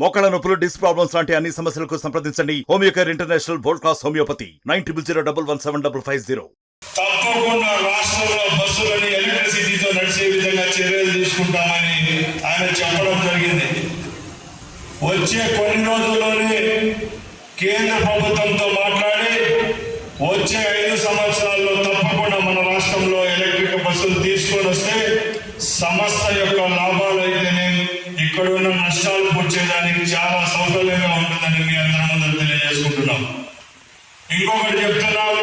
మోకాళ్ళ నొప్పులు, disc problems లాంటి అన్ని సమస్యలకు సంప్రదించండి Homeocare international world class homeopathy 9001175550. తప్పకుండా రాష్ట్రంలో బస్సులని ఎలక్ట్రిసిటీతో నడిచే విధంగా చర్యలు తీసుకుంటామని ఆయన చెప్పడం జరిగింది. వచ్చే కొన్ని రోజుల్లోనే కేంద్ర ప్రభుత్వంతో మాట్లాడి వచ్చే 5 సంవత్సరాల్లో తప్పకుండా మన రాష్ట్రంలో ఎలక్ట్రిక్ బస్సులు తీసుకొని వస్తే సంస్థ యొక్క లాభాలు అయితేనే ఇక్కడ ఉన్న నష్టాలు పూడ్చేదానికి చాలా సౌకర్యంగా ఉంటుందని మీ అందరి ముందు తెలియజేసుకుంటున్నాం. ఇంకొకటి చెప్తున్నాం,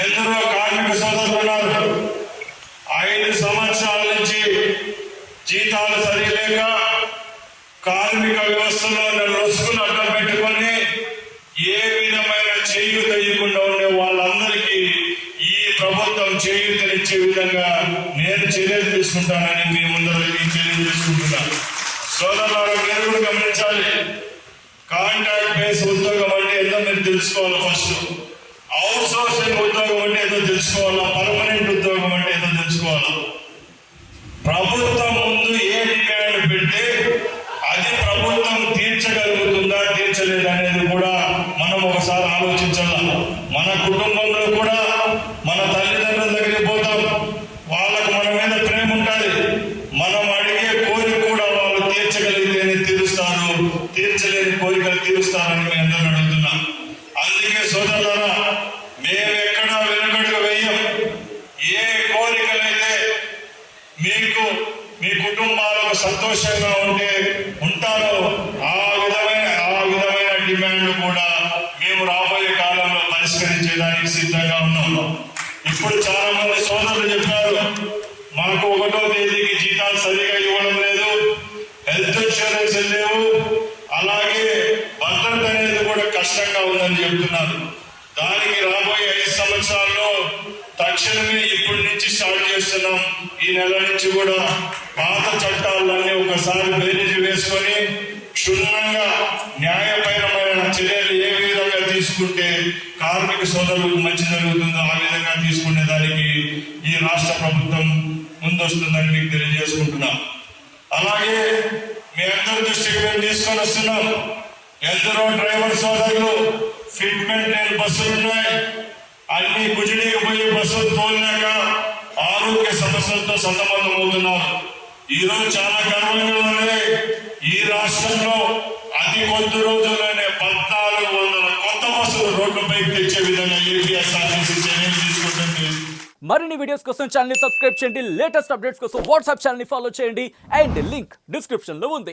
ఎందరో కార్మిక సోదరులు ఉన్నారు. 5 సంవత్సరాల నుంచి జీతాలు సరిలేక కార్మిక వ్యవస్థలో లొసుగులు అడ్డం పెట్టుకొని ఏ విధమైన చేయూత ఇవ్వకుండా ఉండే వాళ్ళందరికీ ఈ ప్రభుత్వం చేయూతనిచ్చే విధంగా నేను చర్యలు తీసుకుంటానని మీ ముందర తెలియజేసుకుంటున్నాను. సోదరులారా, మీరు కూడా గమనించాలి. కాంట్రాక్ట్ బేస్ ఉద్యోగం అంటే ఏదో మీరు తెలుసుకోవాలి. ఫస్ట్ అవుట్ సోర్సింగ్ ఉద్యోగం అంటే ఏదో తెలుసుకోవాలా, పర్మనెంట్ ఉద్యోగం అంటే ఏదో తెలుసుకోవాలా. ప్రభుత్వం ముందు ఏ డిమాండ్ పెడితే అది ప్రభుత్వం తీర్చగలుగుతుందా తీర్చలేదు అనేది కూడా మనం ఒకసారి ఆలోచించాల. మన కుటుంబంలో కూడా మన తల్లిదండ్రుల దగ్గరికి పోతాం, వాళ్ళకు మన మీద ప్రేమ ఉంటుంది. మనం అడిగే కోరిక కూడా వాళ్ళు తీర్చగలిగితేనే తీరుస్తారు, తీర్చలేని కోరికలు తీరుస్తారని మేము అందరూ అడుగుతున్నాం. అందుకే సోదరులారా, మేము ఎక్కడా వెనుకడుగు వేయం. ఏ కోరికలైతే మీకు మీ కుటుంబాలకు సంతోషంగా ఉంటారో ఆ విధమైన డిమాండ్ కూడా మేము రాబోయే కాలంలో పరిష్కరించేదానికి సిద్ధంగా ఉన్నాము. ఇప్పుడు చాలా మంది సోదరులు చెప్పారు, మాకు 1వ తేదీకి జీతాలు సరిగా ఇవ్వడం లేదు, హెల్త్ ఇన్సూరెన్స్ లేవు, అలాగే భద్రత అనేది కూడా కష్టంగా ఉందని చెప్తున్నారు. దానికి రాబోయే 5 సంవత్సరాల్లో తక్షణమే ఇప్పటి నుంచి స్టార్ట్ చేస్తున్నాం. ఈ నెల నుంచి కూడా పాత చట్టాలన్నీ ఒకసారి బేరీజు వేసుకొని క్షుణ్ణంగా న్యాయపరమైన చర్యలు ఏ విధంగా తీసుకుంటే కార్మిక సోదరులకు మంచి జరుగుతుందో ఆ విధంగా తీసుకునే దానికి ఈ రాష్ట్ర ప్రభుత్వం ముందొస్తుందని మీకు తెలియజేసుకుంటున్నాం. అలాగే మీ అందరి దృష్టికి మేము తీసుకొని వస్తున్నాం. ఎందరో డ్రైవర్ సోదరులు ఫిట్మెంట్ లేని బస్సులు ఉన్నాయి, అన్ని గుజడీకి పోయి బస్సులు తోలినాక ఆరోగ్య సమస్యలతో సతమతం అవుతున్నారు. ఈరోజు చాలా గర్వంగా ఉంది, ఈ రాష్ట్రంలో అతి కొద్ది రోజుల్లోనే 1400 కొత్త బస్సులు రోడ్లపైకి తెచ్చే విధంగా ఏపీఎస్ఆర్టీసీ చర్యలు తీసుకుంటుంది. మరిన్ని వీడియోస్ కోసం ఛానల్ ని సబ్స్క్రైబ్ చేయండి, లేటెస్ట్ అప్డేట్స్ కోసం వాట్సాప్ ఛానల్ ని ఫాలో చేయండి అండ్ లింక్ డిస్క్రిప్షన్ లో ఉంది.